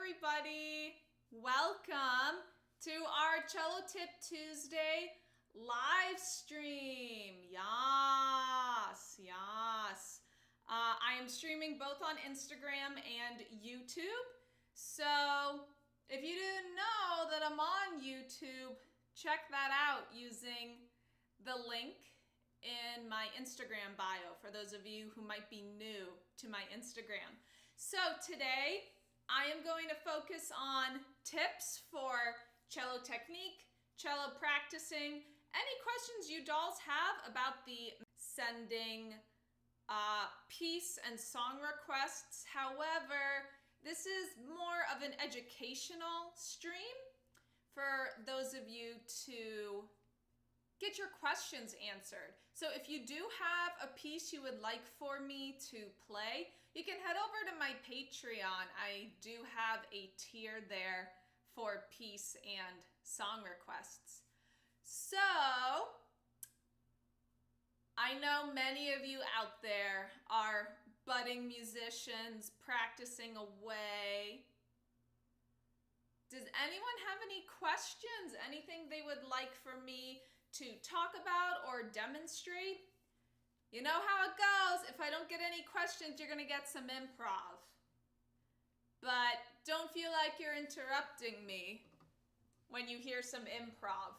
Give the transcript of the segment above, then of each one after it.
everybody. Welcome to our Cello Tip Tuesday live stream. Yes. I am streaming both on Instagram and YouTube. So if you didn't know that I'm on YouTube, check that out using the link in my Instagram bio for those of you who might be new to my Instagram. So today I am going to focus on tips for cello technique, cello practicing, any questions you dolls have about the sending piece and song requests. However, this is more of an educational stream for those of you to get your questions answered. So if you do have a piece you would like for me to play, you can head over to my Patreon. I do have a tier there for piece and song requests. So I know many of you out there are budding musicians practicing away. Does anyone have any questions? Anything they would like for me to talk about or demonstrate? You know how it goes. If I don't get any questions, you're gonna get some improv. But don't feel like you're interrupting me when you hear some improv.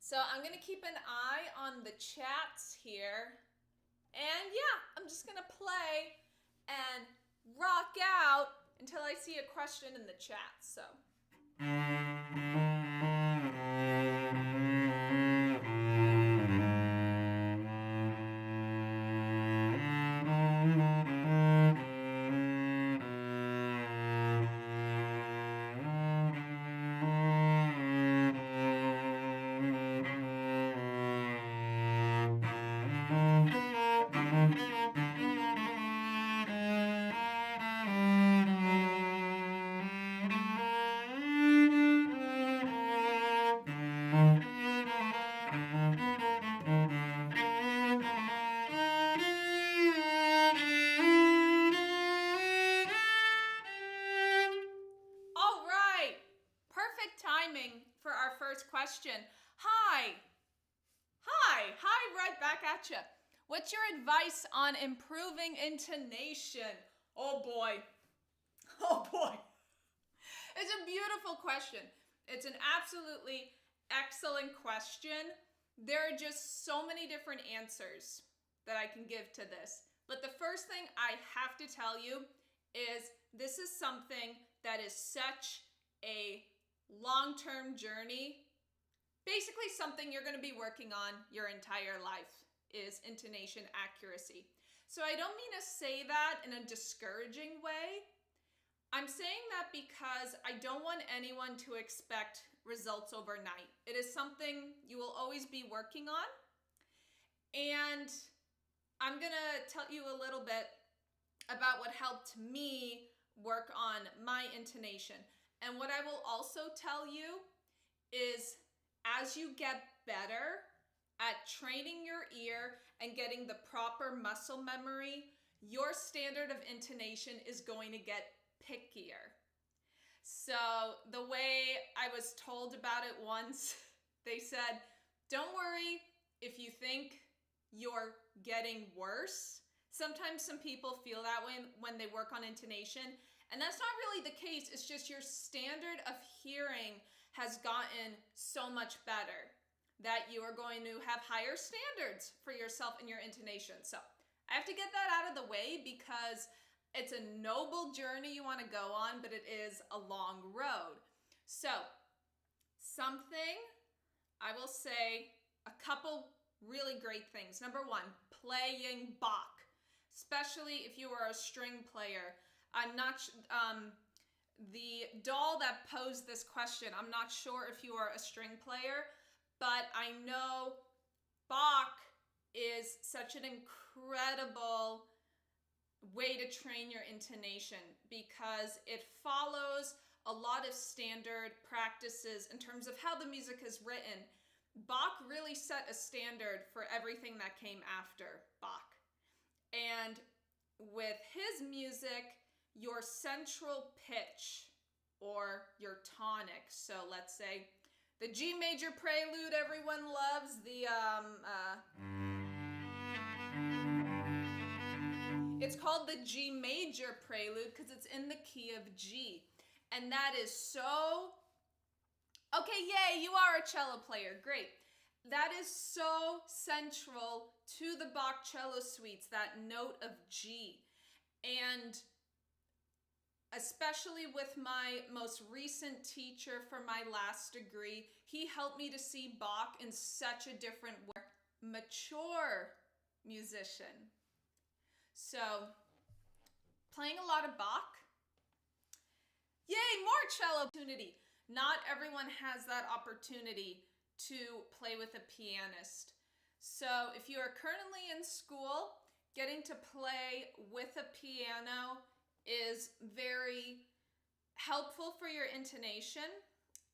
So I'm gonna keep an eye on the chats here. And yeah, I'm just gonna play and rock out until I see a question in the chat, so. For our first question. Hi, right back at you. What's your advice on improving intonation? Oh boy. It's a beautiful question. It's an absolutely excellent question. There are just so many different answers that I can give to this. But the first thing I have to tell you is this is something that is such a long-term journey, basically something you're going to be working on your entire life is intonation accuracy. So I don't mean to say that in a discouraging way. I'm saying that because I don't want anyone to expect results overnight. It is something you will always be working on. And I'm going to tell you a little bit about what helped me work on my intonation. And what I will also tell you is as you get better at training your ear and getting the proper muscle memory, your standard of intonation is going to get pickier. So the way I was told about it once, they said, don't worry if you think you're getting worse. Sometimes some people feel that way when they work on intonation. And that's not really the case. It's just your standard of hearing has gotten so much better that you are going to have higher standards for yourself and your intonation. So I have to get that out of the way because it's a noble journey you want to go on, but it is a long road. So something I will say, a couple really great things. Number one, playing Bach, especially if you are a string player. I'm not, the doll that posed this question, I'm not sure if you are a string player, but I know Bach is such an incredible way to train your intonation because it follows a lot of standard practices in terms of how the music is written. Bach really set a standard for everything that came after Bach. And with his music, your central pitch or your tonic. So let's say the G major prelude everyone loves, it's called the G major prelude because it's in the key of G. And that is so, okay, yay, you are a cello player, great. That is so central to the Bach cello suites, that note of G. And especially with my most recent teacher for my last degree, he helped me to see Bach in such a different way. Mature musician. So, playing a lot of Bach. Yay, more cello opportunity. Not everyone has that opportunity to play with a pianist. So if you are currently in school, getting to play with a piano is very helpful for your intonation.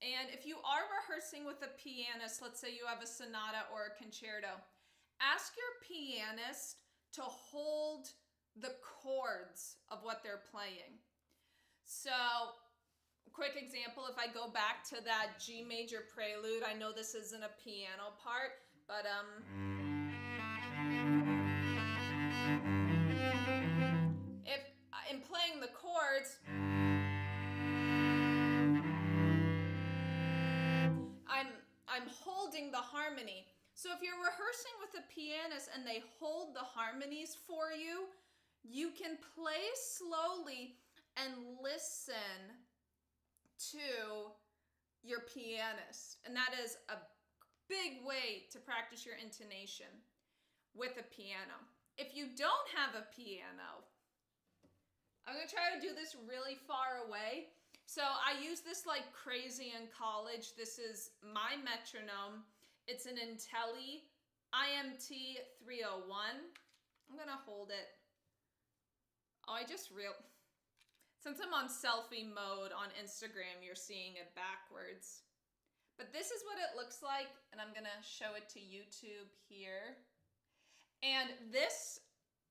And if you are rehearsing with a pianist, let's say you have a sonata or a concerto, ask your pianist to hold the chords of what they're playing. So, quick example, if I go back to that G major prelude, I know this isn't a piano part, but if in playing the chords, I'm holding the harmony. So if you're rehearsing with a pianist and they hold the harmonies for you, you can play slowly and listen to your pianist. And that is a big way to practice your intonation with a piano. If you don't have a piano, I'm going to try to do this really far away. So I use this like crazy in college. This is my metronome. It's an Intelli IMT 301. I'm going to hold it. Oh, since I'm on selfie mode on Instagram, you're seeing it backwards. But this is what it looks like, and I'm going to show it to YouTube here. And this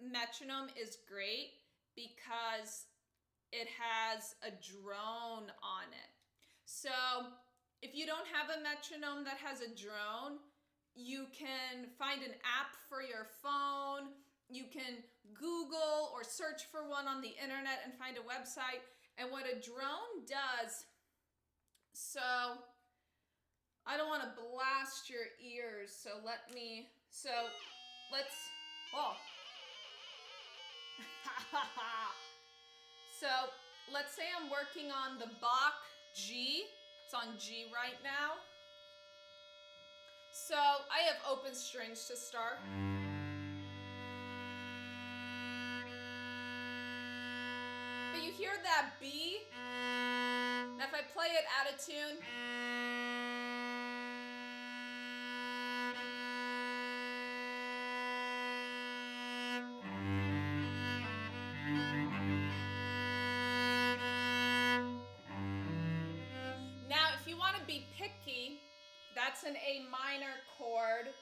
metronome is great because it has a drone on it. So if you don't have a metronome that has a drone, you can find an app for your phone. You can Google or search for one on the internet and find a website. And what a drone does, so I don't want to blast your ears, so let's, oh. So let's say I'm working on the Bach G. It's on G right now. So I have open strings to start. But you hear that B? Now if I play it out of tune, now if you want to be picky, that's an A minor chord.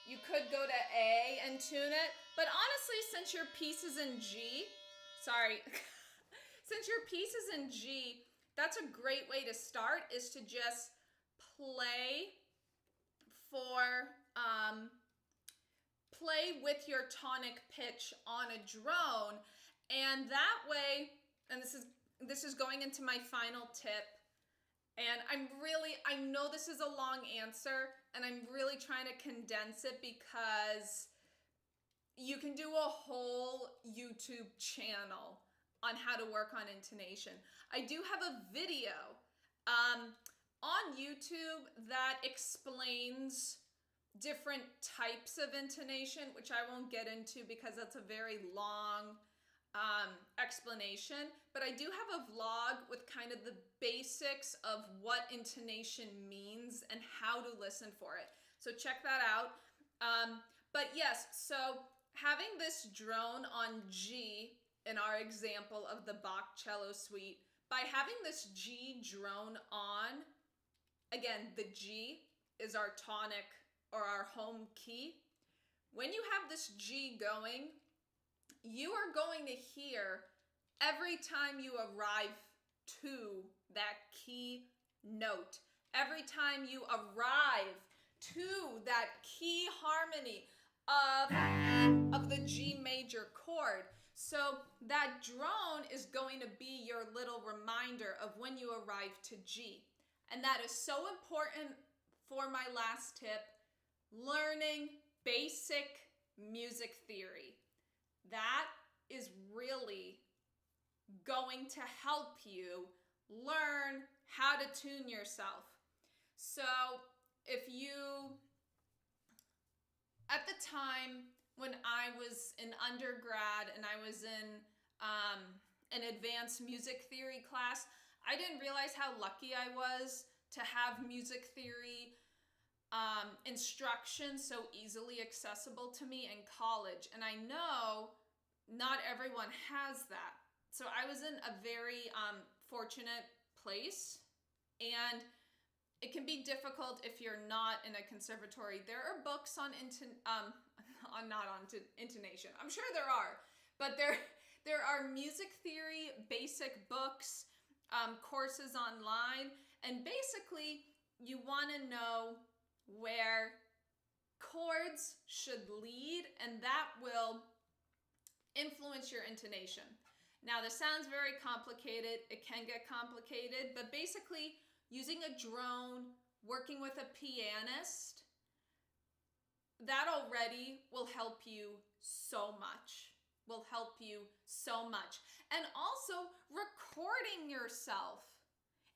You could go to A and tune it, but honestly, since your piece is in G, since your piece is in G, that's a great way to start, is to just play with your tonic pitch on a drone, and that way, and this is going into my final tip, and I know this is a long answer, and I'm really trying to condense it because you can do a whole YouTube channel on how to work on intonation. I do have a video on YouTube that explains different types of intonation, which I won't get into because that's a very long explanation. But I do have a vlog with kind of the basics of what intonation means and how to listen for it. So check that out. But yes, so having this drone on G in our example of the Bach cello suite, by having this G drone on, again, the G is our tonic or our home key. When you have this G going, you are going to hear every time you arrive to that key note, every time you arrive to that key harmony of the G major chord. So that drone is going to be your little reminder of when you arrive to G. And that is so important for my last tip, learning basic music theory. That is really going to help you learn how to tune yourself. So if you, at the time when I was in undergrad and I was in an advanced music theory class, I didn't realize how lucky I was to have music theory instruction so easily accessible to me in college. And I know not everyone has that. So I was in a very fortunate place, and it can be difficult if you're not in a conservatory. There are books on intonation. I'm sure there are, but there are music theory basic books, courses online, and basically you want to know where chords should lead, and that will influence your intonation. Now, this sounds very complicated. It can get complicated, but basically using a drone, working with a pianist, that already will help you so much. Will help you so much. And also recording yourself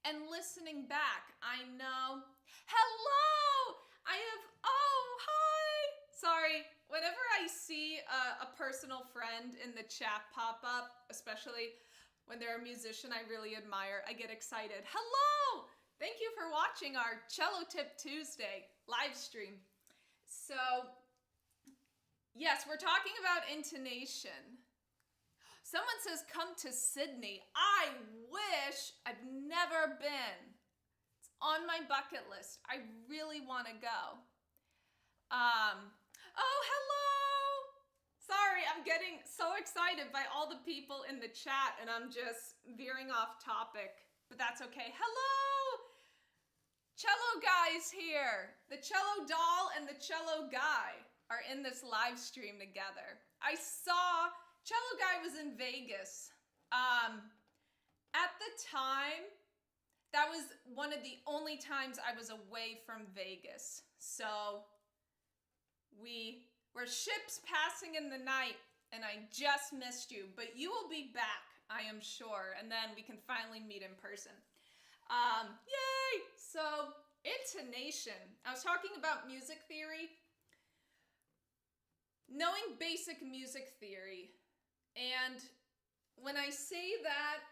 and listening back. I know. Hello! I have, oh, hi! Sorry, whenever I see a personal friend in the chat pop up, especially when they're a musician I really admire, I get excited. Hello! Thank you for watching our Cello Tip Tuesday live stream. So, yes, we're talking about intonation. Someone says, come to Sydney. I wish. I've never been. It's on my bucket list. I really want to go. Oh, hello. Sorry, I'm getting so excited by all the people in the chat and I'm just veering off topic, but that's okay. Hello. Cello guy's here. The cello doll and the cello guy are in this live stream together. I saw cello guy was in Vegas. At the time, that was one of the only times I was away from Vegas. So we were ships passing in the night and I just missed you, but you will be back, I am sure. And then we can finally meet in person. Yay! So, intonation. I was talking about music theory. Knowing basic music theory. And when I say that,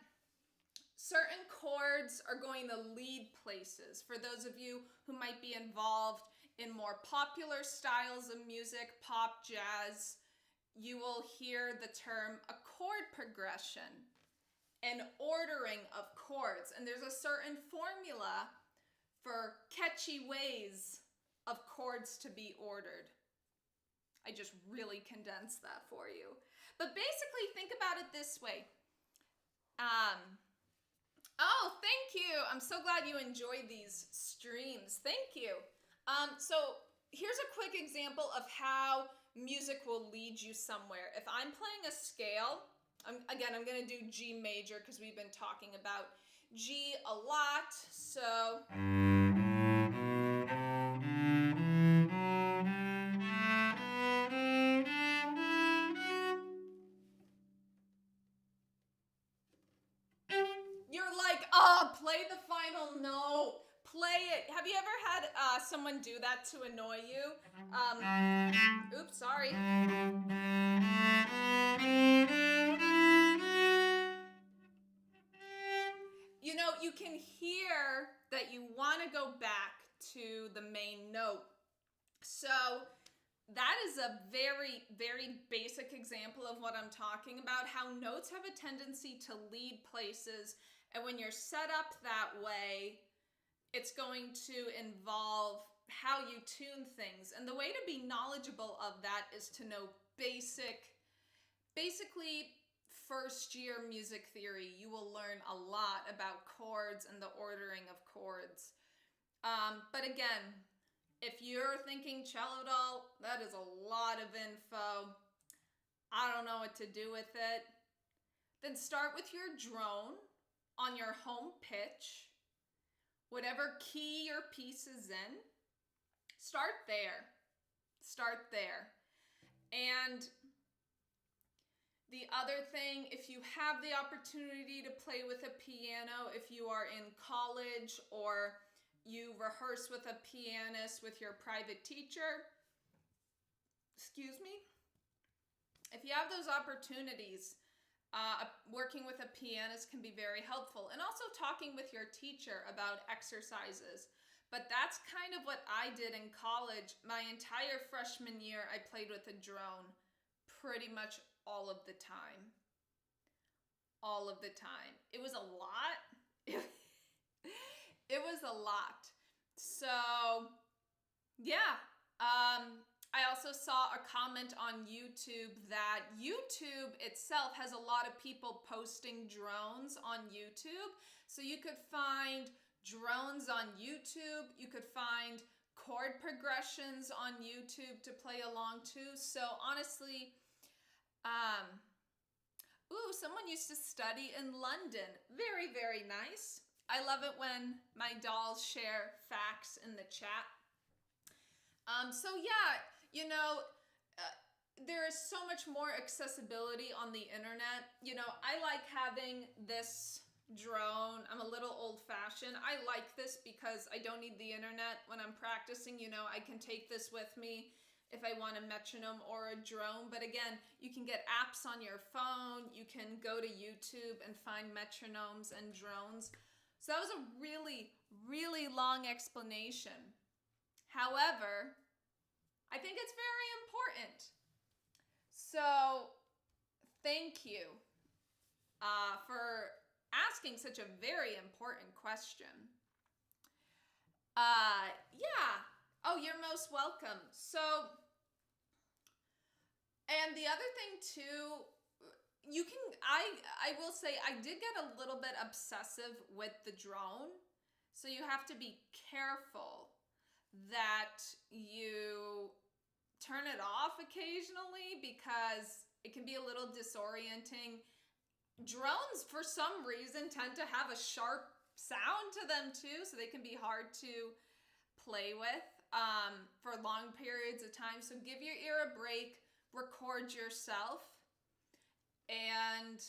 certain chords are going to lead places. For those of you who might be involved in more popular styles of music, pop, jazz, you will hear the term a chord progression, an ordering of chords. And there's a certain formula for catchy ways of chords to be ordered. I just really condensed that for you. But basically, think about it this way. Oh, thank you. I'm so glad you enjoyed these streams. Thank you. So here's a quick example of how music will lead you somewhere. If I'm playing a scale, I'm going to do G major because we've been talking about G a lot. So you're like, oh, play the final note. Play it. Have you ever had someone do that to annoy you? Oops, sorry. You know, you can hear that you want to go back to the main note. So that is a very, very basic example of what I'm talking about, how notes have a tendency to lead places. And when you're set up that way, it's going to involve how you tune things. And the way to be knowledgeable of that is to know basically first year music theory, you will learn a lot about chords and the ordering of chords. But again, if you're thinking cello doll, that is a lot of info. I don't know what to do with it. Then start with your drone on your home pitch. Whatever key your piece is in, start there. Start there. And the other thing, if you have the opportunity to play with a piano, if you are in college or you rehearse with a pianist with your private teacher, excuse me, if you have those opportunities, working with a pianist can be very helpful. And also talking with your teacher about exercises. But that's kind of what I did in college. My entire freshman year, I played with a drone pretty much all of the time. All of the time. It was a lot. It was a lot. So, yeah. I also saw a comment on YouTube that YouTube itself has a lot of people posting drones on YouTube. So you could find drones on YouTube. You could find chord progressions on YouTube to play along to. So honestly, someone used to study in London. Very, very nice. I love it when my dolls share facts in the chat. So yeah, you know, there is so much more accessibility on the internet. You know, I like having this drone. I'm a little old-fashioned. I like this because I don't need the internet when I'm practicing. You know, I can take this with me if I want a metronome or a drone. But again, you can get apps on your phone. You can go to YouTube and find metronomes and drones. So that was a really, really long explanation. However, I think it's very important. So thank you for asking such a very important question. Yeah. Oh, you're most welcome. So, and the other thing too, you can, I will say I did get a little bit obsessive with the drone. So you have to be careful that you turn it off occasionally because it can be a little disorienting. Drones, for some reason, tend to have a sharp sound to them too, so they can be hard to play with for long periods of time. So give your ear a break, record yourself, and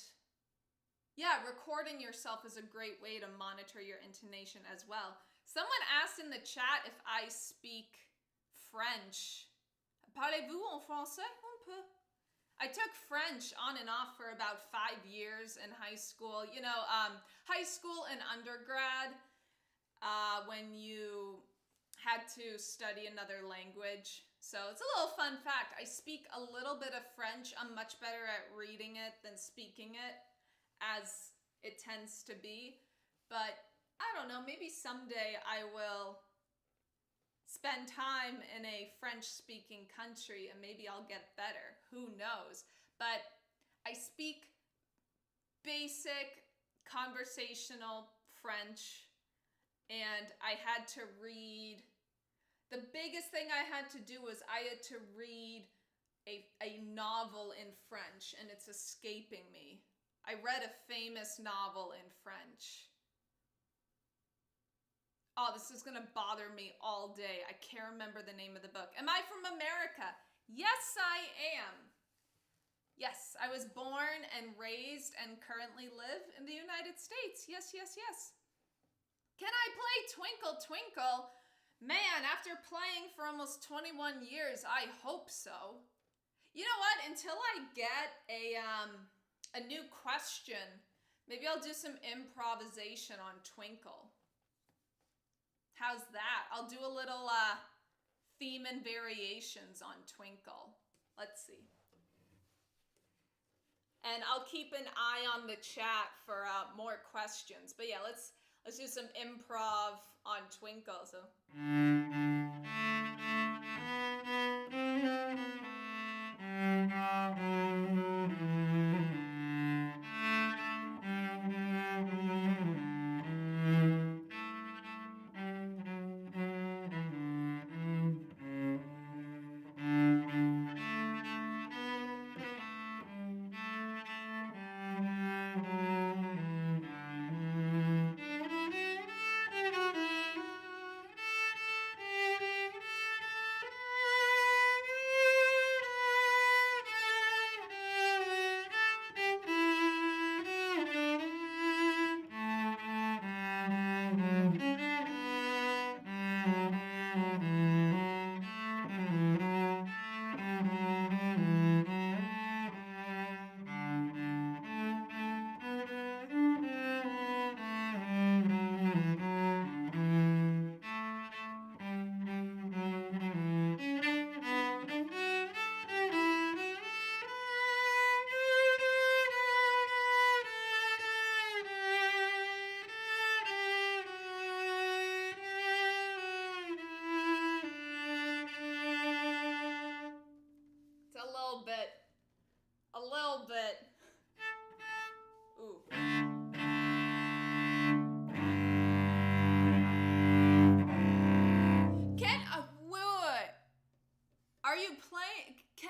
yeah, recording yourself is a great way to monitor your intonation as well. Someone asked in the chat if I speak French. Parlez-vous en français? Un peu. I took French on and off for about 5 years in high school. You know, high school and undergrad, when you had to study another language. So it's a little fun fact. I speak a little bit of French. I'm much better at reading it than speaking it, as it tends to be. But I don't know, maybe someday I will spend time in a French-speaking country and maybe I'll get better. Who knows? But I speak basic conversational French, and I had to read. The biggest thing I had to do was I had to read a novel in French, and it's escaping me. I read a famous novel in French. Oh, this is going to bother me all day. I can't remember the name of the book. Am I from America? Yes, I am. Yes, I was born and raised and currently live in the United States. Yes, yes, yes. Can I play Twinkle Twinkle? Man, after playing for almost 21 years, I hope so. You know what? Until I get a new question, maybe I'll do some improvisation on Twinkle. How's that? I'll do a little theme and variations on Twinkle. Let's see. And I'll keep an eye on the chat for more questions. But yeah, let's do some improv on Twinkle. So.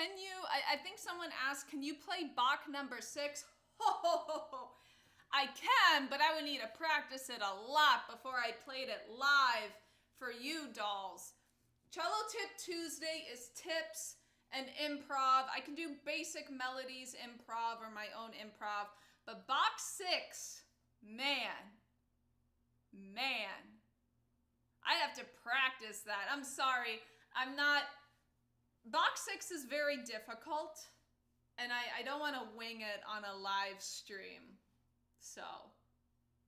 can you, I think someone asked, can you play Bach number 6? Oh, I can, but I would need to practice it a lot before I played it live for you dolls. Cello Tip Tuesday is tips and improv. I can do basic melodies improv or my own improv, but Bach 6, man, I have to practice that. I'm sorry, Bach 6 is very difficult, and I don't want to wing it on a live stream. So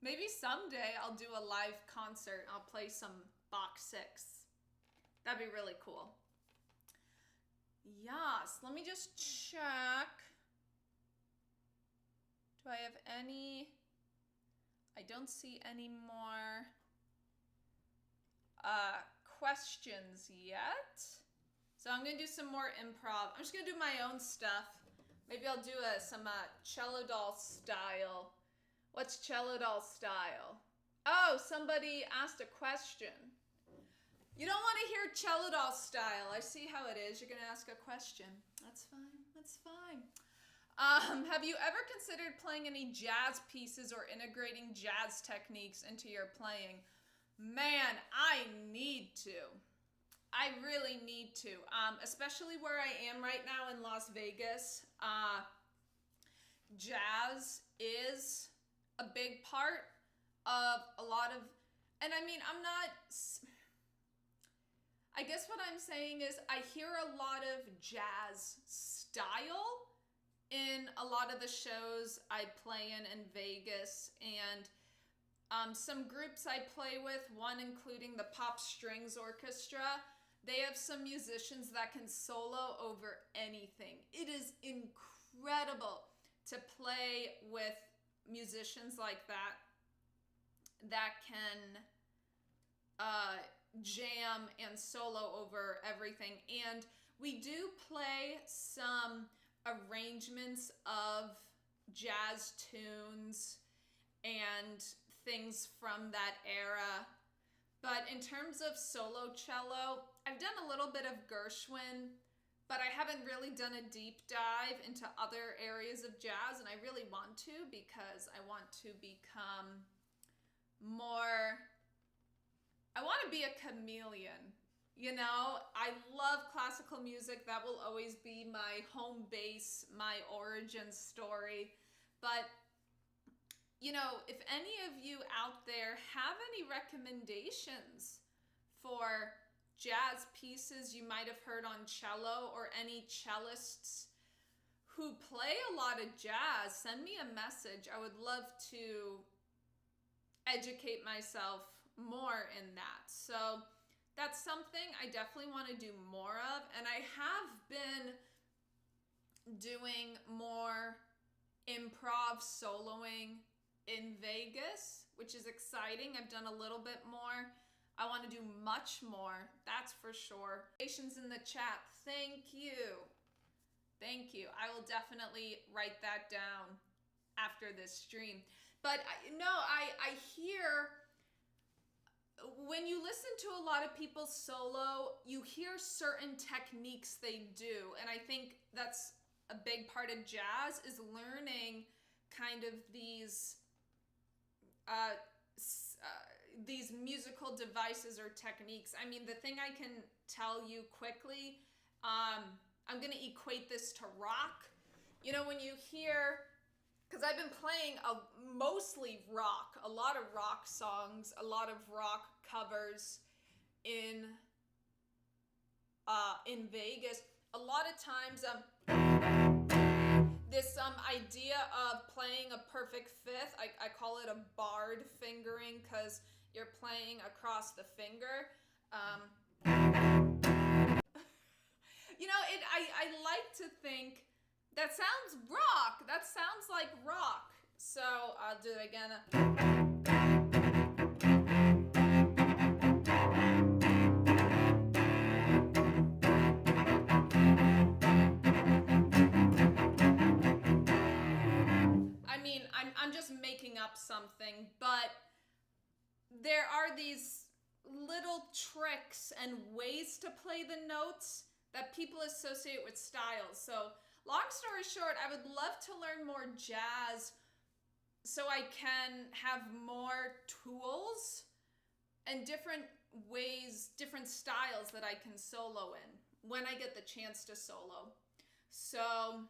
maybe someday I'll do a live concert. I'll play some Bach 6. That'd be really cool. Yes, let me just check. Do I have any? I don't see any more questions yet. So I'm gonna do some more improv. I'm just gonna do my own stuff. Maybe I'll do some cello doll style. What's cello doll style? Oh, somebody asked a question. You don't want to hear cello doll style. I see how it is. You're gonna ask a question. That's fine. That's fine. Have you ever considered playing any jazz pieces or integrating jazz techniques into your playing? Man, I need to. I really need to, especially where I am right now in Las Vegas. Jazz is a big part of a lot of, and I mean, I guess what I'm saying is I hear a lot of jazz style in a lot of the shows I play in Vegas, and some groups I play with, one including the Pop Strings Orchestra. They have some musicians that can solo over anything. It is incredible to play with musicians like that can jam and solo over everything. And we do play some arrangements of jazz tunes and things from that era. But in terms of solo cello, I've done a little bit of Gershwin, but I haven't really done a deep dive into other areas of jazz, and I really want to, because I want to become more, I want to be a chameleon. You know, I love classical music. That will always be my home base, my origin story. But you know, if any of you out there have any recommendations for jazz pieces you might have heard on cello, or any cellists who play a lot of jazz, send me a message. I would love to educate myself more in that. So that's something I definitely want to do more of. And I have been doing more improv soloing in Vegas, which is exciting. I've done a little bit more. I want to do much more, that's for sure. Patience in the chat, thank you. Thank you. I will definitely write that down after this stream. But I hear, when you listen to a lot of people solo, you hear certain techniques they do. And I think that's a big part of jazz, is learning kind of these musical devices or techniques. I mean, the thing I can tell you quickly, I'm gonna equate this to rock. You know, when you hear, because I've been playing mostly rock, a lot of rock songs, a lot of rock covers in Vegas. A lot of times, this idea of playing a perfect fifth, I call it a barred fingering, because you're playing across the finger. You know, I like to think, that sounds rock, that sounds like rock. So I'll do it again. I'm just making up something, but there are these little tricks and ways to play the notes that people associate with styles. So long story short, I would love to learn more jazz so I can have more tools and different ways, different styles that I can solo in when I get the chance to solo. So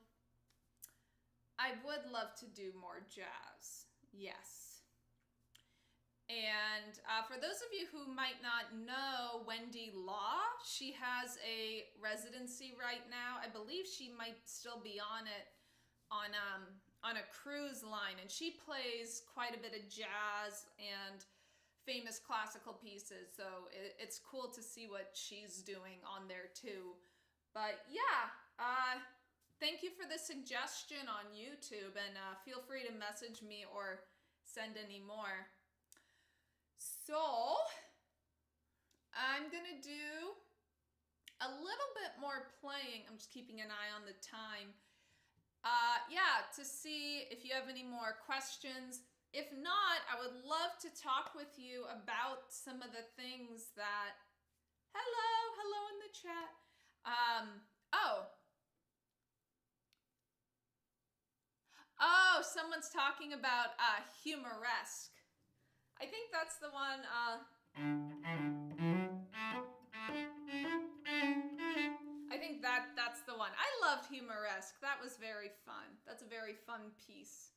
I would love to do more jazz, yes. And for those of you who might not know Wendy Law, she has a residency right now. I believe she might still be on it on a cruise line, and she plays quite a bit of jazz and famous classical pieces. So it's cool to see what she's doing on there too. But yeah, thank you for the suggestion on YouTube, and feel free to message me or send any more. So I'm gonna do a little bit more playing. I'm just keeping an eye on the time. Yeah, to see if you have any more questions. If not, I would love to talk with you about some of the things that, hello in the chat. Oh, someone's talking about humoresque. I think that's the one, I think that's the one. I loved humoresque. That was very fun. That's a very fun piece.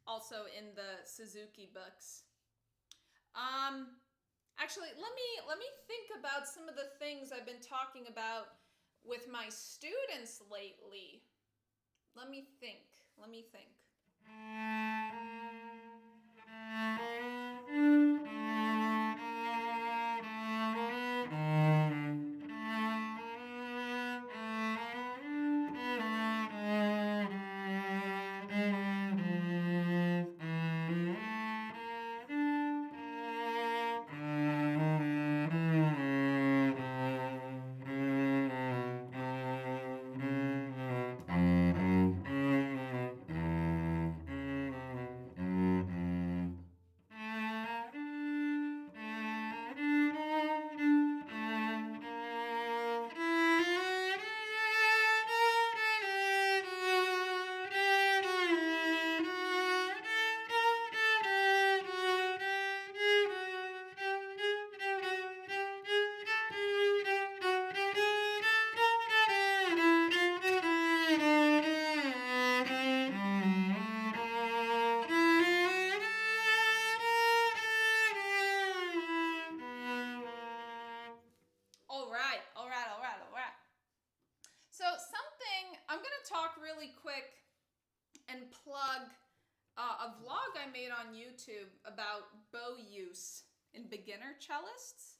Also in the Suzuki books. Actually, let me think about some of the things I've been talking about with my students lately. Let me think. All right. So I'm going to talk really quick and plug a vlog I made on YouTube about bow use in beginner cellists.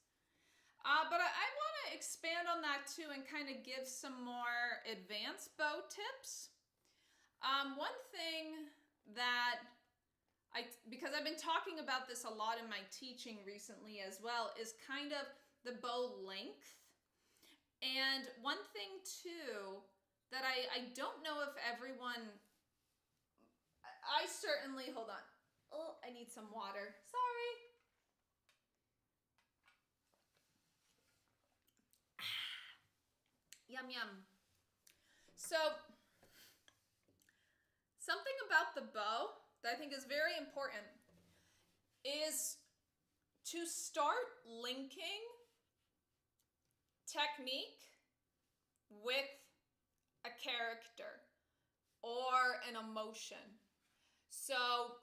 But I want to expand on that too and kind of give some more advanced bow tips. One thing that because I've been talking about this a lot in my teaching recently as well, is kind of the bow length. And one thing too that I don't know if everyone, I certainly, hold on. Oh, I need some water. Sorry. Yum, yum. So, something about the bow that I think is very important is to start linking technique with a character or an emotion. So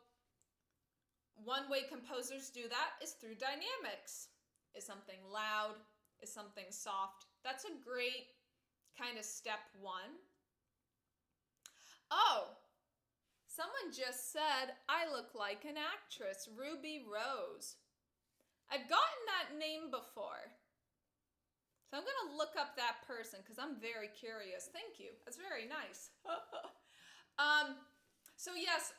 one way composers do that is through dynamics. Is something loud? Is something soft? That's a great kind of step one. Oh, someone just said I look like an actress, Ruby Rose. I've gotten that name before. So I'm going to look up that person because I'm very curious. Thank you. That's very nice. So yes,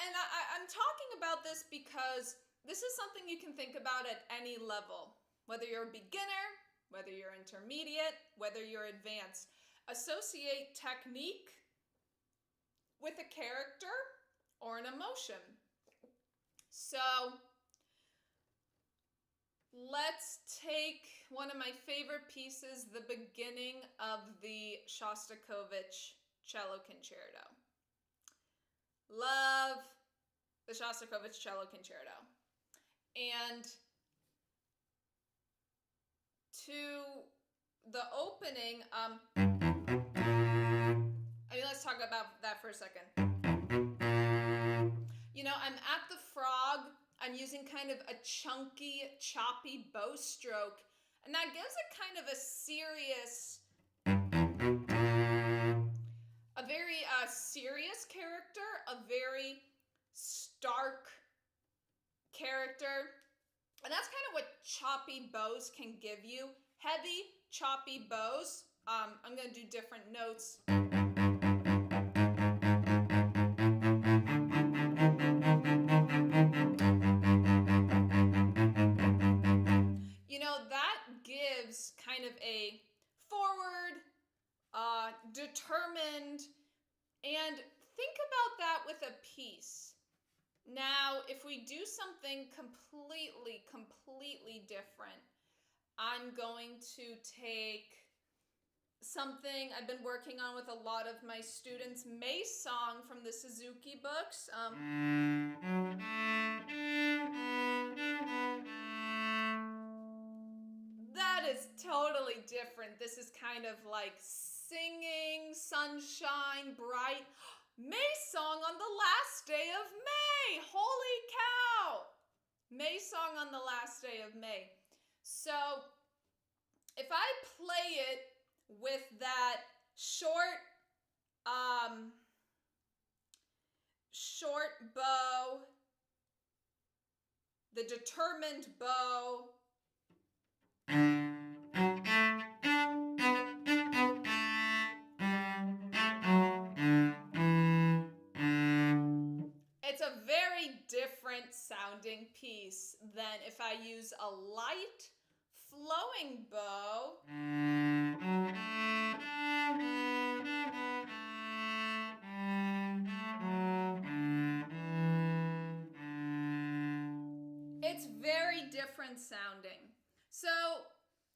and I'm talking about this because this is something you can think about at any level, whether you're a beginner, whether you're intermediate, whether you're advanced. Associate technique with a character or an emotion. So Let's take one of my favorite pieces, the beginning of the Shostakovich Cello Concerto. Love the Shostakovich Cello Concerto. And to the opening, let's talk about that for a second. You know, I'm at the frog. I'm using kind of a chunky, choppy bow stroke, and that gives it kind of a serious, a very serious character, a very stark character, and that's kind of what choppy bows can give you. Heavy, choppy bows. I'm going to do different notes. You know, that gives kind of a forward, determined, and think about that with a piece. Now, if we do something completely different, I'm going to take something I've been working on with a lot of my students, May Song from the Suzuki books. That is totally different. This is kind of like singing, sunshine, bright. May Song on the last day of May. Holy cow! May Song on the last day of May. So if I play it with that short bow, the determined bow, it's a very different sounding piece than if I use a light flowing bow. It's very different sounding. So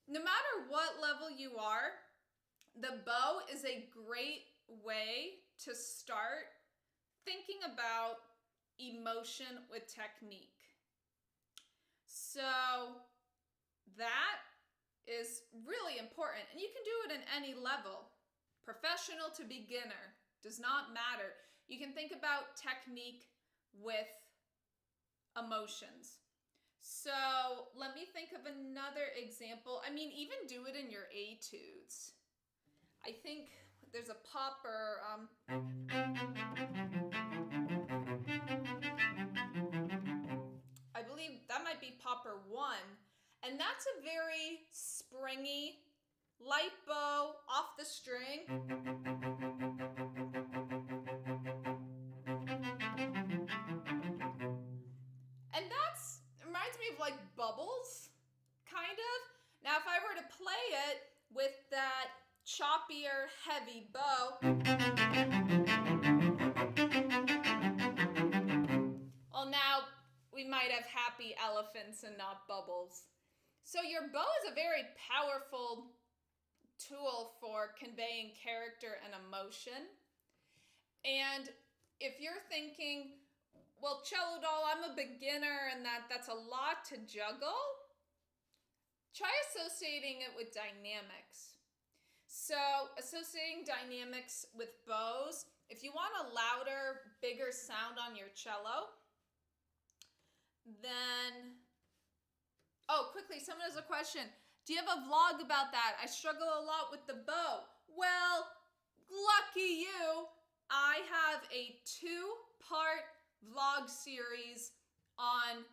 no matter what level you are, the bow is a great way to start thinking about emotion with technique. So that is really important, and you can do it in any level. Professional to beginner, does not matter. You can think about technique with emotions. So let me think of another example. I mean, even do it in your etudes. I think there's a popper. I believe that might be popper 1. And that's a very springy, light bow off the string. And that's reminds me of like bubbles, kind of. Now, if I were to play it with that choppier, heavy bow, well, now we might have happy elephants and not bubbles. So your bow is a very powerful tool for conveying character and emotion. And if you're thinking, well, cello doll, I'm a beginner and that's a lot to juggle, try associating it with dynamics. So associating dynamics with bows, if you want a louder, bigger sound on your cello, then, oh, quickly, someone has a question. Do you have a vlog about that? I struggle a lot with the bow. Well, lucky you, I have a 2-part vlog series on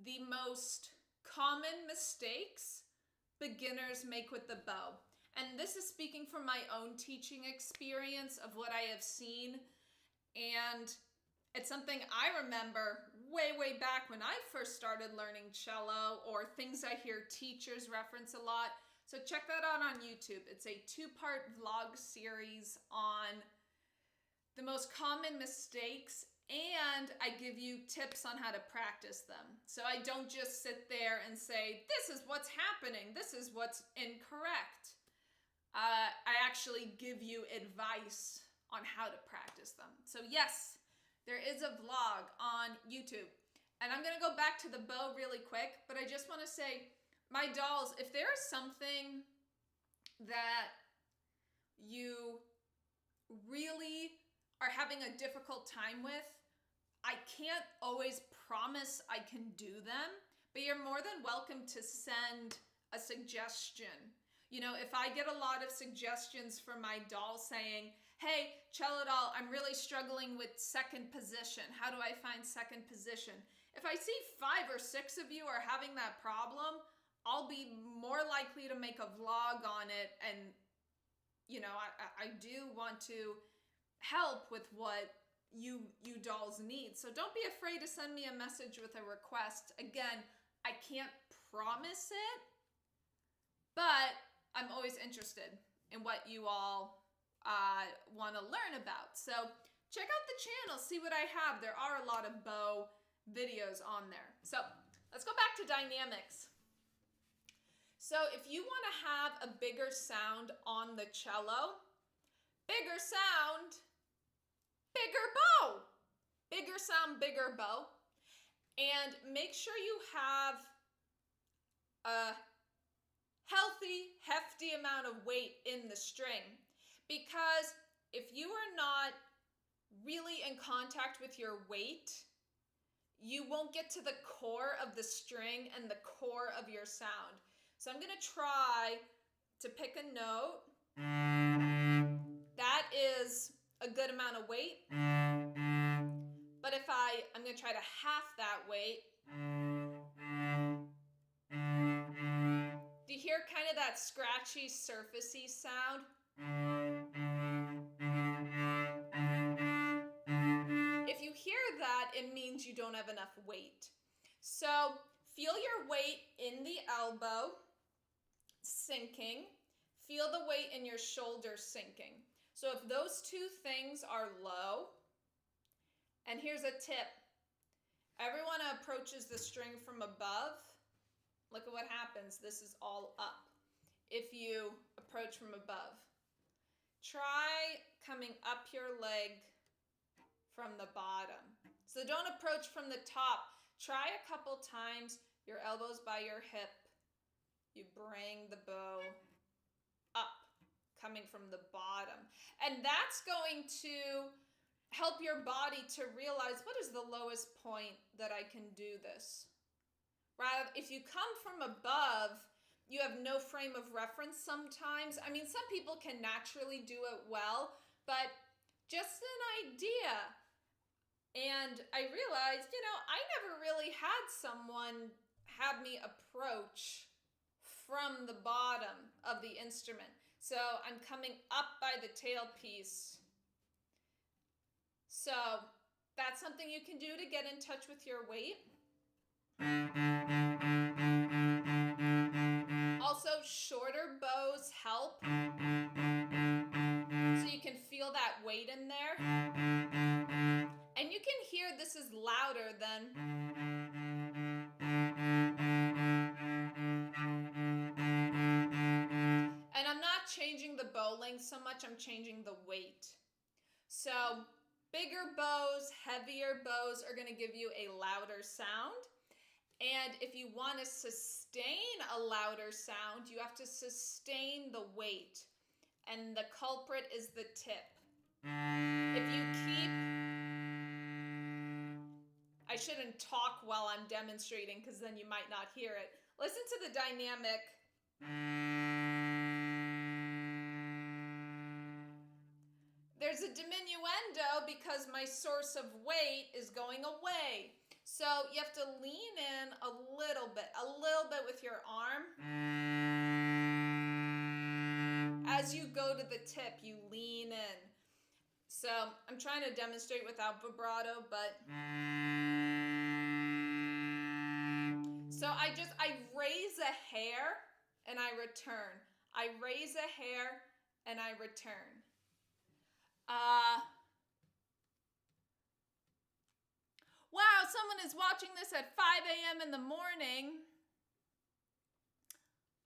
the most common mistakes beginners make with the bow. And this is speaking from my own teaching experience of what I have seen. And it's something I remember way back when I first started learning cello, or things I hear teachers reference a lot. So check that out on YouTube. It's a 2-part vlog series on the most common mistakes and I give you tips on how to practice them. So I don't just sit there and say, this is what's happening, this is what's incorrect. I actually give you advice on how to practice them. So yes, there is a vlog on YouTube. And I'm gonna go back to the bow really quick, but I just wanna say, my dolls, if there is something that you really are having a difficult time with, I can't always promise I can do them, but you're more than welcome to send a suggestion. You know, if I get a lot of suggestions from my doll saying, hey, cello doll, I'm really struggling with second position. How do I find second position? If I see 5 or 6 of you are having that problem, I'll be more likely to make a vlog on it. And, you know, I do want to help with what you dolls need. So don't be afraid to send me a message with a request. Again, I can't promise it, but I'm always interested in what you all want to learn about. So check out the channel, see what I have. There are a lot of bow videos on there. So let's go back to dynamics. So if you want to have a bigger sound on the cello, bigger sound, bigger bow. Bigger sound, bigger bow. And make sure you have a healthy, hefty amount of weight in the string. Because if you are not really in contact with your weight, you won't get to the core of the string and the core of your sound. So I'm going to try to pick a note. That is a good amount of weight. But if I'm going to try to half that weight. Do you hear kind of that scratchy, surfacey sound? If you hear that, it means you don't have enough weight. So feel your weight in the elbow sinking. Feel the weight in your shoulder sinking. So if those two things are low, and here's a tip. Everyone approaches the string from above. Look at what happens. This is all up. If you approach from above. Try coming up your leg from the bottom. So don't approach from the top. Try a couple times, your elbows by your hip. You bring the bow up, coming from the bottom. And that's going to help your body to realize, what is the lowest point that I can do this? Rather, if you come from above, you have no frame of reference sometimes. I mean, some people can naturally do it well, but just an idea. And I realized, you know, I never really had someone have me approach from the bottom of the instrument. So I'm coming up by the tailpiece. So that's something you can do to get in touch with your weight. Also, shorter bows help. So you can feel that weight in there. And you can hear this is louder than. And I'm not changing the bow length so much, I'm changing the weight. So bigger bows, heavier bows are going to give you a louder sound. And if you want to sustain a louder sound, you have to sustain the weight. And the culprit is the tip. If you keep... I shouldn't talk while I'm demonstrating because then you might not hear it. Listen to the dynamic. There's a diminuendo because my source of weight is going away. So you have to lean in a little bit with your arm. As you go to the tip, you lean in. So I'm trying to demonstrate without vibrato, but... So I raise a hair and I return. I raise a hair and I return. someone is watching this at 5 a.m. in the morning.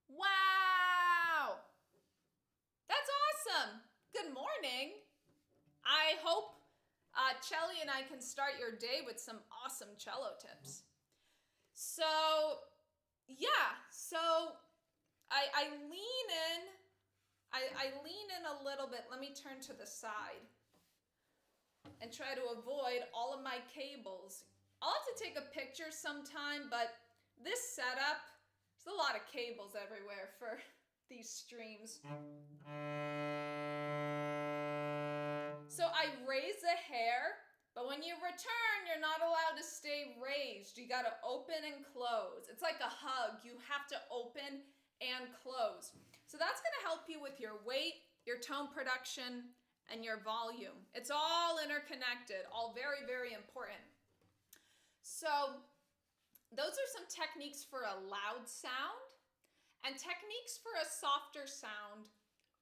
Wow! That's awesome. Good morning. I hope Chelly and I can start your day with some awesome cello tips. So, yeah, so I lean in. I lean in a little bit. Let me turn to the side and try to avoid all of my cables. I'll have to take a picture sometime, but this setup, there's a lot of cables everywhere for these streams. So I raise the hair, but when you return, you're not allowed to stay raised. You gotta open and close. It's like a hug. You have to open and close. So that's gonna help you with your weight, your tone production, and your volume. It's all interconnected, all very, very important. So those are some techniques for a loud sound, and techniques for a softer sound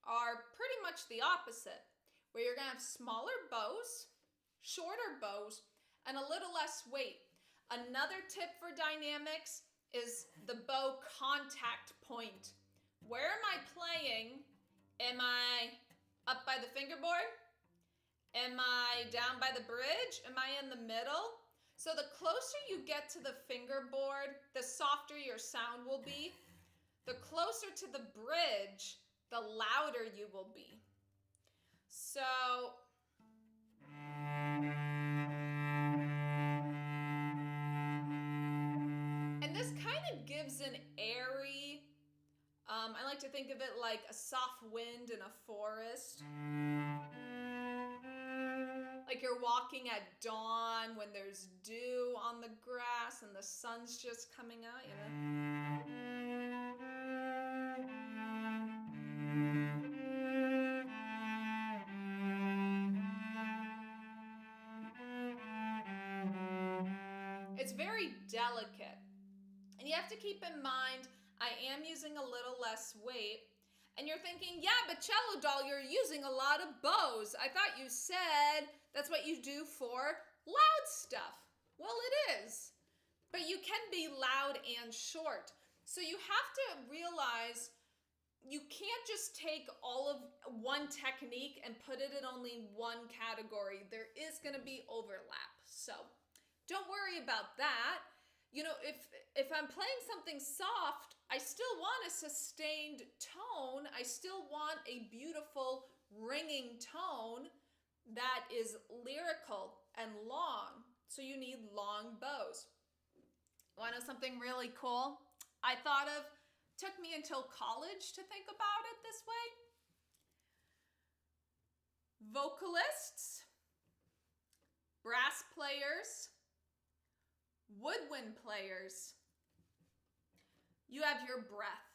are pretty much the opposite, where you're gonna have smaller bows, shorter bows, and a little less weight. Another tip for dynamics is the bow contact point. Where am I playing? Am I up by the fingerboard? Am I down by the bridge? Am I in the middle? So the closer you get to the fingerboard, the softer your sound will be. The closer to the bridge, the louder you will be. So, and this kind of gives an airy, I like to think of it like a soft wind in a forest. Like you're walking at dawn when there's dew on the grass and the sun's just coming out, you know? It's very delicate. And you have to keep in mind, I am using a little less weight. And you're thinking, yeah, but Cello Doll, you're using a lot of bows. I thought you said that's what you do for loud stuff. Well, it is. But you can be loud and short. So you have to realize you can't just take all of one technique and put it in only one category. There is going to be overlap. So don't worry about that. You know, if I'm playing something soft, I still want a sustained tone. I still want a beautiful ringing tone that is lyrical and long. So you need long bows. Want to know something really cool? I thought of, took me until college to think about it this way. Vocalists, brass players, woodwind players, you have your breath.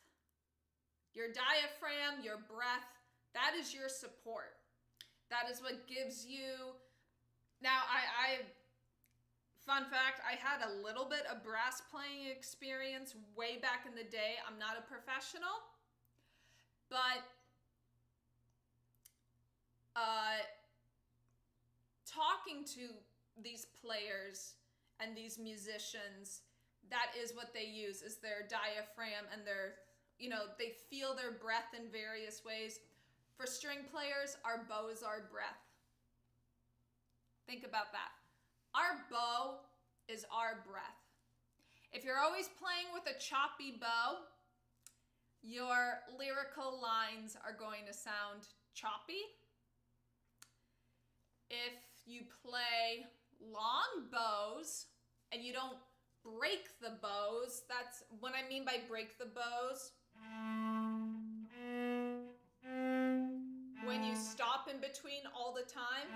Your diaphragm, your breath, that is your support. That is what gives you, now fun fact, I had a little bit of brass playing experience way back in the day. I'm not a professional, but talking to these players and these musicians, that is what they use, is their diaphragm and their, you know, they feel their breath in various ways. For string players, our bows are breath. Think about that. Our bow is our breath. If you're always playing with a choppy bow, your lyrical lines are going to sound choppy. If you play long bows and you don't break the bows, that's what I mean by break the bows. When you stop in between all the time.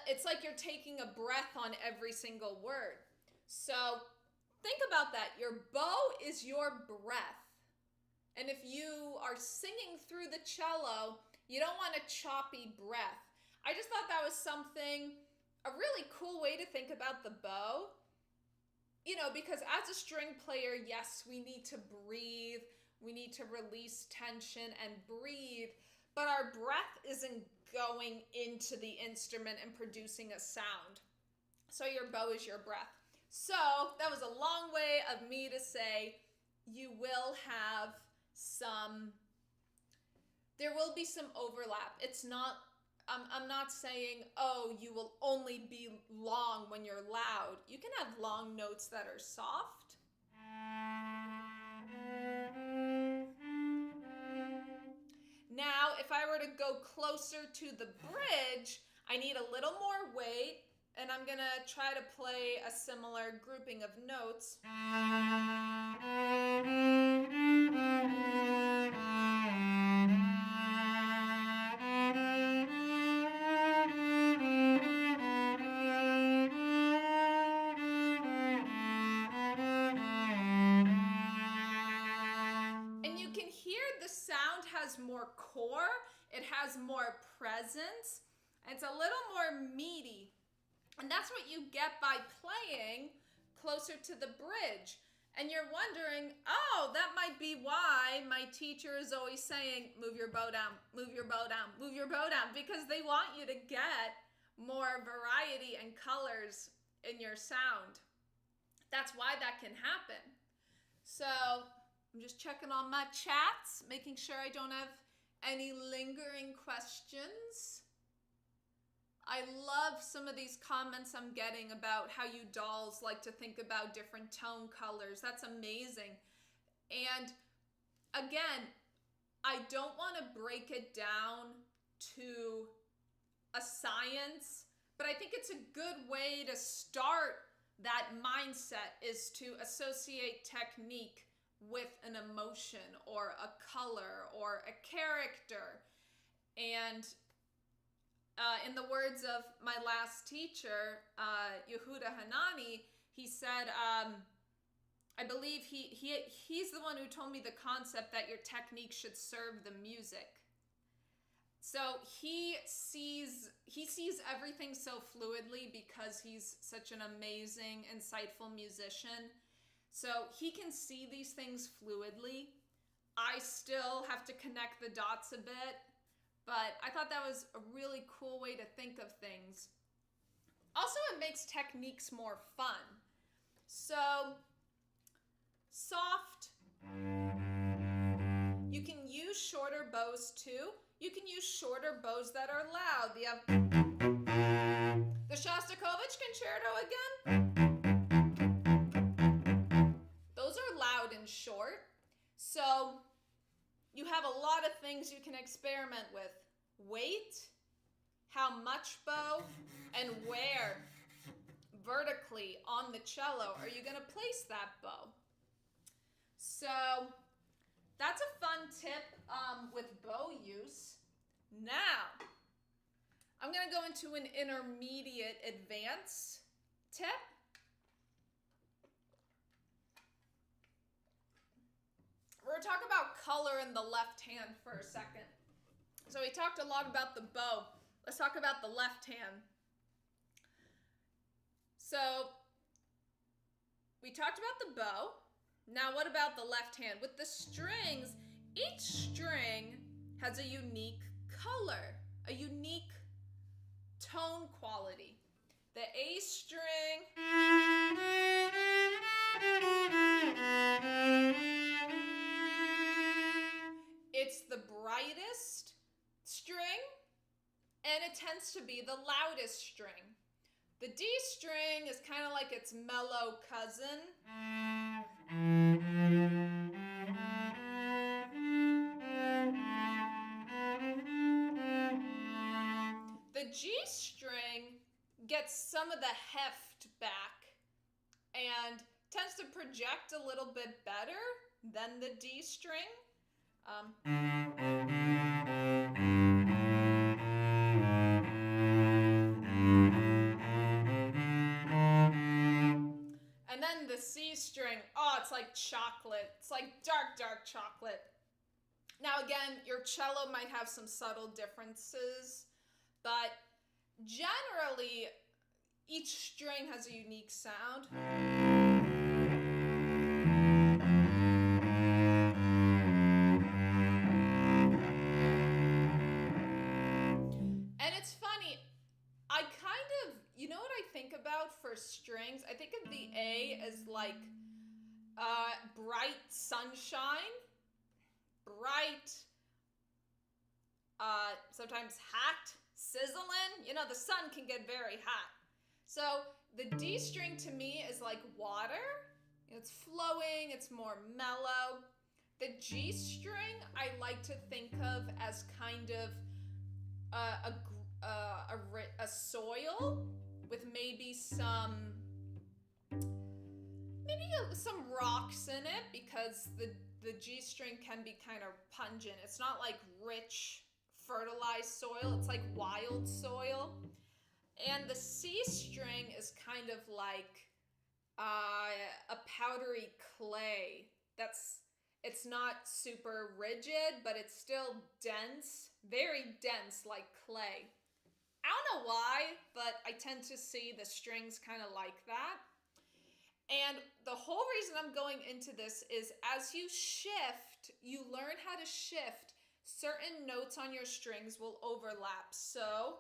It's like you're taking a breath on every single word. So think about that. Your bow is your breath. And if you are singing through the cello, you don't want a choppy breath. I just thought that was something, a really cool way to think about the bow. You know, because as a string player, yes, we need to breathe. We need to release tension and breathe. But our breath isn't going into the instrument and producing a sound. So your bow is your breath. So that was a long way of me to say you will have there will be some overlap. It's not, I'm not saying, oh, you will only be long when you're loud. You can have long notes that are soft. Now, if I were to go closer to the bridge, I need a little more weight, and I'm gonna try to play a similar grouping of notes. And you can hear the sound has more core, it has more presence, and it's a little more meaty. And that's what you get by playing closer to the bridge. And you're wondering, oh, that might be why my teacher is always saying, move your bow down, move your bow down, move your bow down, because they want you to get more variety and colors in your sound. That's why that can happen. So I'm just checking on my chats, making sure I don't have any lingering questions. I love some of these comments I'm getting about how you dolls like to think about different tone colors. That's amazing. And again, I don't want to break it down to a science, but I think it's a good way to start that mindset is to associate technique with an emotion or a color or a character. And in the words of my last teacher, Yehuda Hanani, he said, I believe he's the one who told me the concept that your technique should serve the music. So he sees everything so fluidly because he's such an amazing, insightful musician. So he can see these things fluidly. I still have to connect the dots a bit. But I thought that was a really cool way to think of things. Also, it makes techniques more fun. So, soft. You can use shorter bows too. You can use shorter bows that are loud. The Shostakovich Concerto again. Those are loud and short. So, you have a lot of things you can experiment with. Weight, how much bow, and where vertically on the cello are you going to place that bow. So that's a fun tip with bow use. Now, I'm going to go into an intermediate advanced tip. We're going to talk about color in the left hand for a second. So we talked a lot about the bow. Let's talk about the left hand. So we talked about the bow. Now what about the left hand? With the strings, each string has a unique color, a unique tone quality. The A string it's the brightest string, and it tends to be the loudest string. The D string is kind of like its mellow cousin. The G string gets some of the heft back and tends to project a little bit better than the D string. And then the C string, oh, it's like chocolate. It's like dark, dark chocolate. Now again, your cello might have some subtle differences, but generally, each string has a unique sound. I kind of, you know what I think about for strings? I think of the A as like bright sunshine, bright, sometimes hot, sizzling. You know, the sun can get very hot. So the D string to me is like water. It's flowing, it's more mellow. The G string I like to think of as kind of a soil with maybe some rocks in it, because the G string can be kind of pungent. It's not like rich fertilized soil, it's like wild soil. And the C string is kind of like a powdery clay. It's not super rigid, but it's still dense, very dense, like clay. I don't know why, but I tend to see the strings kind of like that. And the whole reason I'm going into this is as you shift, you learn how to shift, certain notes on your strings will overlap. So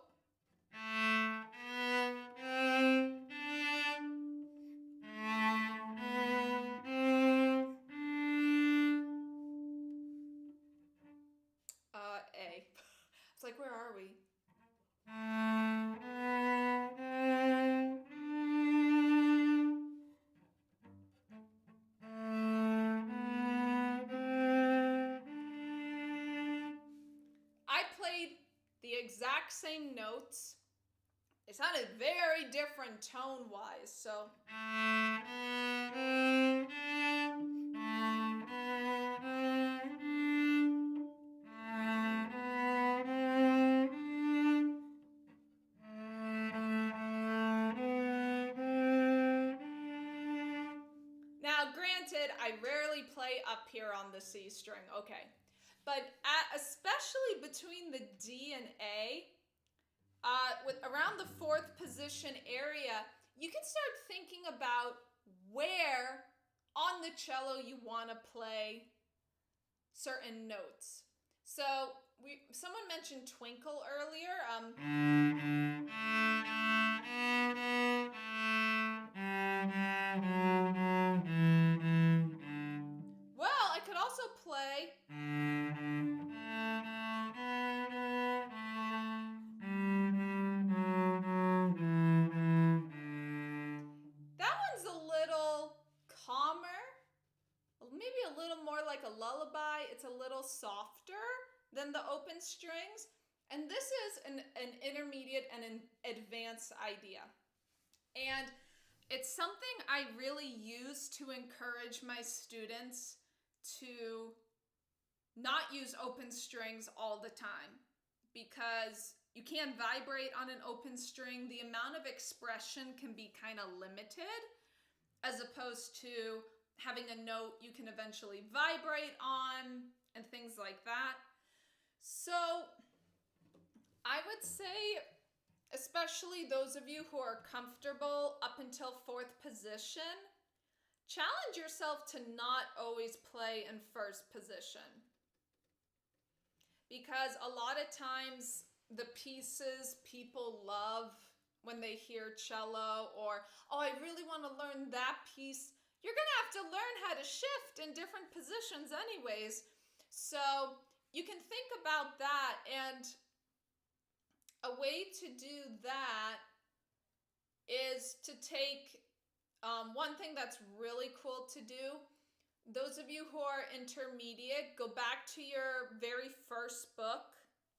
A. It's like, where are we? I played the exact same notes. It sounded very different tone-wise, so. Now, granted, I rarely play up here on the C string, okay. But especially between the D and A, with around the 4th position area, you can start thinking about where on the cello you want to play certain notes. So someone mentioned twinkle earlier. Well, I could also play. That one's a little calmer, maybe a little more like a lullaby. It's a little softer than the open strings. And this is an intermediate and an advanced idea. And it's something I really use to encourage my students to not use open strings all the time, because you can't vibrate on an open string. The amount of expression can be kind of limited, as opposed to having a note you can eventually vibrate on and things like that. So I would say, especially those of you who are comfortable up until 4th position, challenge yourself to not always play in 1st position. Because a lot of times the pieces people love when they hear cello, or, oh, I really want to learn that piece, you're going to have to learn how to shift in different positions anyways. So you can think about that, and a way to do that is to take one thing that's really cool to do. Those of you who are intermediate, go back to your very first book.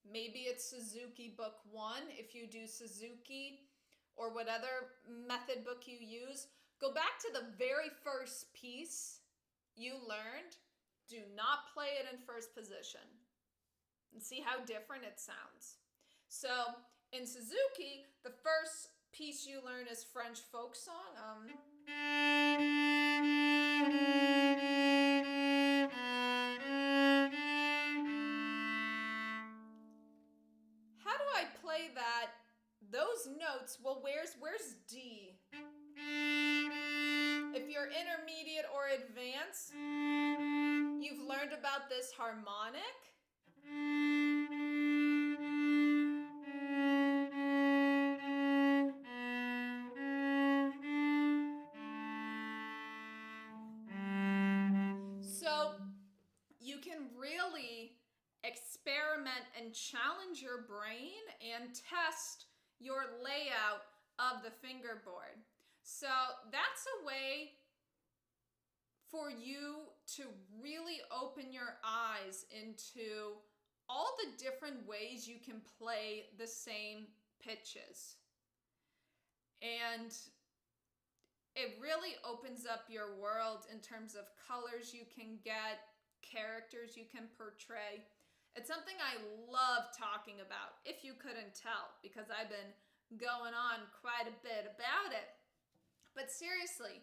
Maybe it's Suzuki book 1 if you do Suzuki, or whatever method book you use. Go back to the very first piece you learned. Do not play it in 1st position, and see how different it sounds. So in Suzuki, the first piece you learn is French folk song. How do I play that? Those notes, well, where's D? If you're intermediate or advanced, you've learned about this harmonic. and challenge your brain and test your layout of the fingerboard. So that's a way for you to really open your eyes into all the different ways you can play the same pitches. And it really opens up your world in terms of colors you can get, characters you can portray. It's something I love talking about, if you couldn't tell, because I've been going on quite a bit about it. But seriously,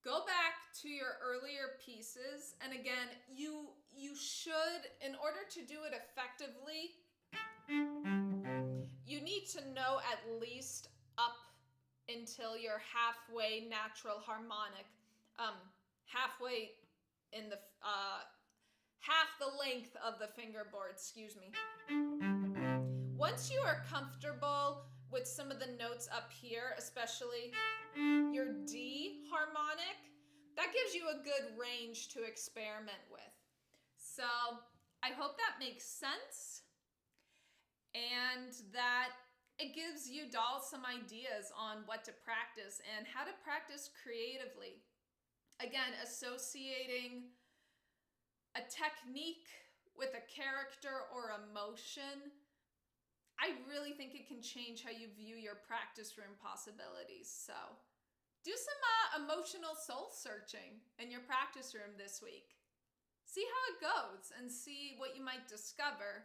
go back to your earlier pieces, and again, you should, in order to do it effectively, you need to know at least up until your halfway natural harmonic, halfway in the half the length of the fingerboard, excuse me. Once you are comfortable with some of the notes up here, especially your D harmonic, that gives you a good range to experiment with. So I hope that makes sense and that it gives you dolls some ideas on what to practice and how to practice creatively. Again, associating a technique with a character or emotion, I really think it can change how you view your practice room possibilities. So do some emotional soul searching in your practice room this week. See how it goes and see what you might discover.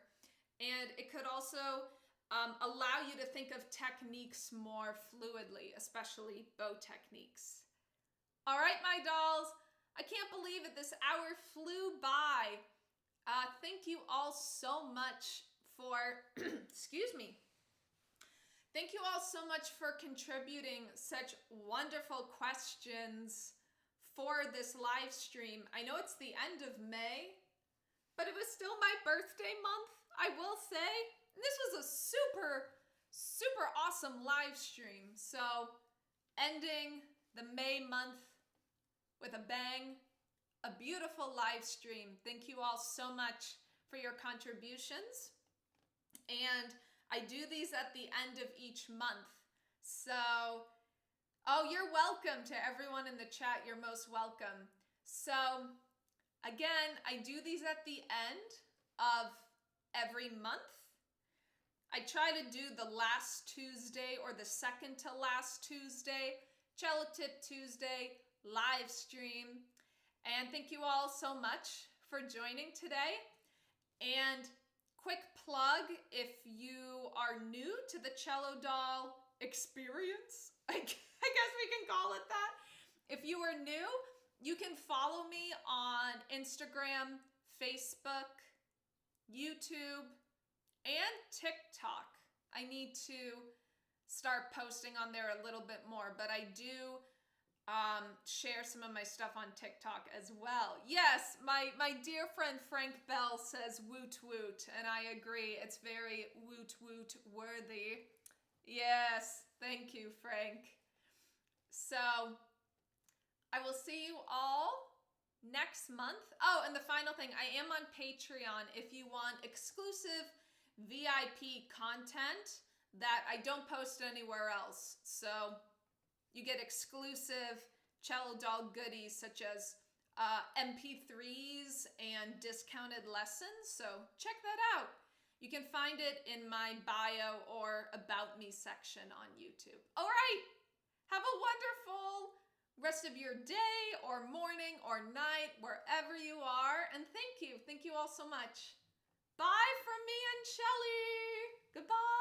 And it could also allow you to think of techniques more fluidly, especially bow techniques. All right, my dolls, I can't believe it. This hour flew by. Thank you all so much for, excuse me. Thank you all so much for contributing such wonderful questions for this live stream. I know it's the end of May, but it was still my birthday month, I will say. And this was a super, super awesome live stream. So ending the May month with a bang, a beautiful live stream. Thank you all so much for your contributions. And I do these at the end of each month. So, oh, you're welcome to everyone in the chat. You're most welcome. So, again, I do these at the end of every month. I try to do the last Tuesday or the second to last Tuesday, Cello Tip Tuesday, live stream. And thank you all so much for joining today. And quick plug, if you are new to the Cello Doll experience, I guess we can call it that. If you are new, you can follow me on Instagram, Facebook, YouTube, and TikTok. I need to start posting on there a little bit more, but I do share some of my stuff on TikTok as well. Yes, my dear friend Frank Bell says woot woot, and I agree. It's very woot woot worthy. Yes, thank you, Frank. So I will see you all next month. Oh, and the final thing, I am on Patreon if you want exclusive VIP content that I don't post anywhere else. So you get exclusive Cello Doll goodies such as MP3s and discounted lessons. So check that out. You can find it in my bio or About Me section on YouTube. All right. Have a wonderful rest of your day or morning or night, wherever you are. And thank you. Thank you all so much. Bye from me and Shelly. Goodbye.